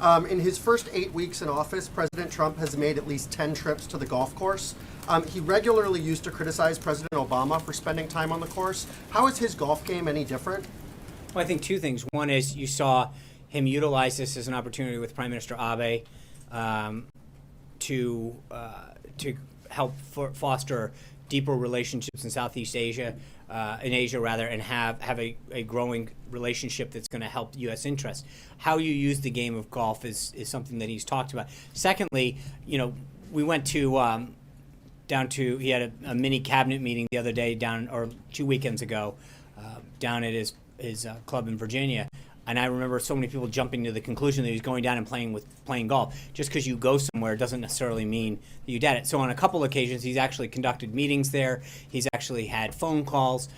In his first 8 weeks in office, President Trump has made at least 10 trips to the golf course. He regularly used to criticize President Obama for spending time on the course. How is his golf game any different? Well, I think two things. One is you saw him utilize this as an opportunity with Prime Minister Abe to help foster deeper relationships in Southeast Asia, and have a growing relationship that's going to help U.S. interests. How you use the game of golf is something that he's talked about. Secondly, we went to he had a mini cabinet meeting the other day 2 weekends ago down at his club in Virginia. And I remember so many people jumping to the conclusion that he's going down and playing golf. Just because you go somewhere doesn't necessarily mean that you did it. So on a couple occasions, he's actually conducted meetings there. He's actually had phone calls.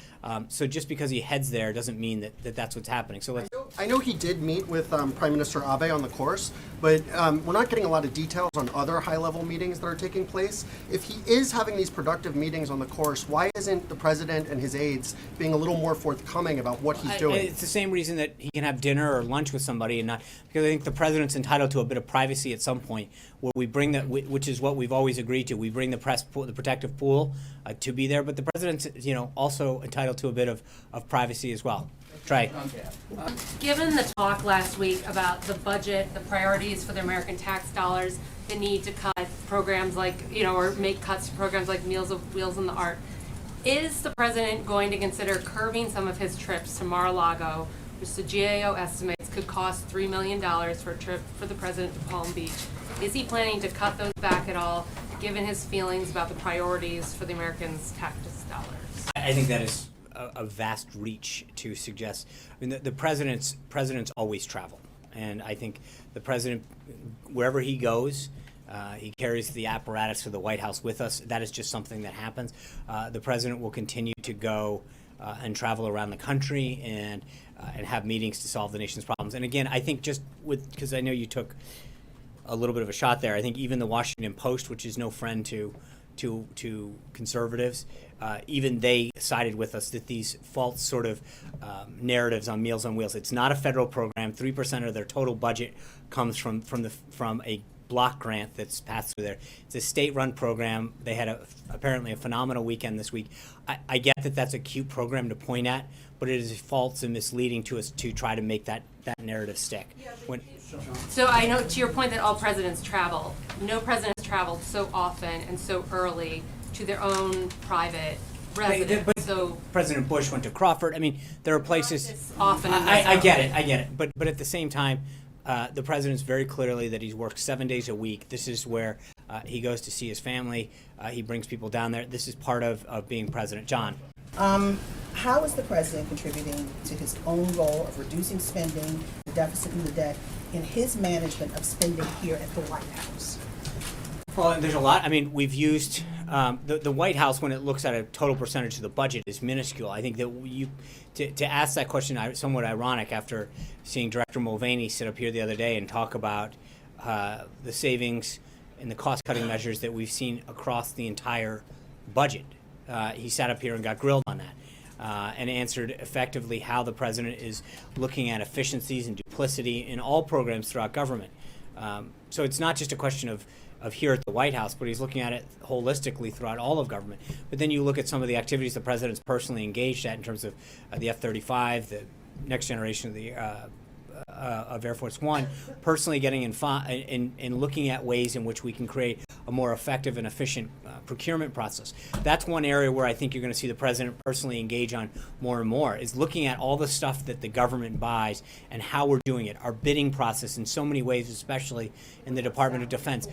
So just because he heads there doesn't mean that's what's happening. So I know he did meet with Prime Minister Abe on the course, but we're not getting a lot of details on other high-level meetings that are taking place. If he is having these productive meetings on the course, why isn't the president and his aides being a little more forthcoming about what he's doing? It's the same reason that he can have dinner or lunch with somebody, and not because I think the president's entitled to a bit of privacy at some point, where we bring that, which is what we've always agreed to. We bring the protective pool to be there, but the president's also entitled to a bit of privacy as well. Trey. Given the talk last week about the budget, the priorities for the American tax dollars, the need to cut programs like, or make cuts to programs like Meals on Wheels and the ART, is the president going to consider curbing some of his trips to Mar-a-Lago, which the GAO estimates could cost $3 million for a trip for the president to Palm Beach? Is he planning to cut those back at all, given his feelings about the priorities for the Americans' tax dollars? I think that is a vast reach to suggest. I mean, the presidents always travel, and I think the president, wherever he goes, he carries the apparatus of the White House with us. That is just something that happens. The president will continue to go and travel around the country and have meetings to solve the nation's problems. And again, I think because I know you took a little bit of a shot there. I think even the Washington Post, which is no friend to conservatives, even they sided with us that these false sort of narratives on Meals on Wheels. It's not a federal program. 3% of their total budget comes from a block grant that's passed through there. It's a state-run program. They had apparently a phenomenal weekend this week. I get that that's a cute program to point at, but it is false and misleading to us to try to make that narrative stick. So I know, to your point that all presidents travel, no president's traveled so often and so early to their own private residence. But so President Bush went to Crawford. I mean, there are places. Often. I get it. But at the same time, the president's very clearly that he's worked 7 days a week. This is where he goes to see his family. He brings people down there. This is part of being president. John. How is the president contributing to his own goal of reducing spending, the deficit and the debt, in his management of spending here at the White House? Well, there's a lot. I mean, we've used the White House, when it looks at a total percentage of the budget, is minuscule. I think that to ask that question somewhat ironic after seeing Director Mulvaney sit up here the other day and talk about the savings and the cost-cutting measures that we've seen across the entire budget. He sat up here and got grilled on that. And answered effectively how the president is looking at efficiencies and duplicity in all programs throughout government. So it's not just a question of here at the White House, but he's looking at it holistically throughout all of government. But then you look at some of the activities the president's personally engaged at in terms of the F-35, the next generation of the of Air Force One, personally getting in looking at ways in which we can create a more effective and efficient procurement process. That's one area where I think you're going to see the president personally engage on more and more, is looking at all the stuff that the government buys and how we're doing it, our bidding process in so many ways, especially in the Department of Defense.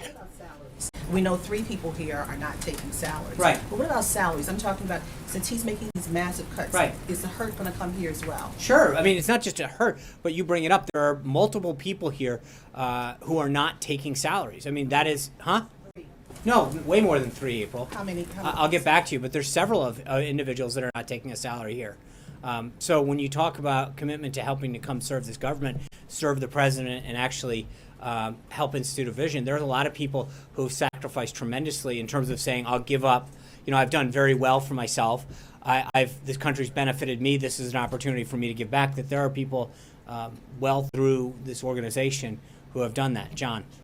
We know 3 people here are not taking salaries. Right. But what about salaries? I'm talking about, since he's making these massive cuts, right, is the hurt going to come here as well? Sure. I mean, it's not just a hurt, but you bring it up. There are multiple people here who are not taking salaries. I mean, that is, No, way more than 3, April. How many? I'll get back to you, but there's several of individuals that are not taking a salary here. So when you talk about commitment to helping to come serve this government, serve the president, and actually help institute a vision, there's a lot of people who've sacrificed tremendously in terms of saying, I'll give up. I've done very well for myself. This country's benefited me. This is an opportunity for me to give back. That there are people well through this organization who have done that. John.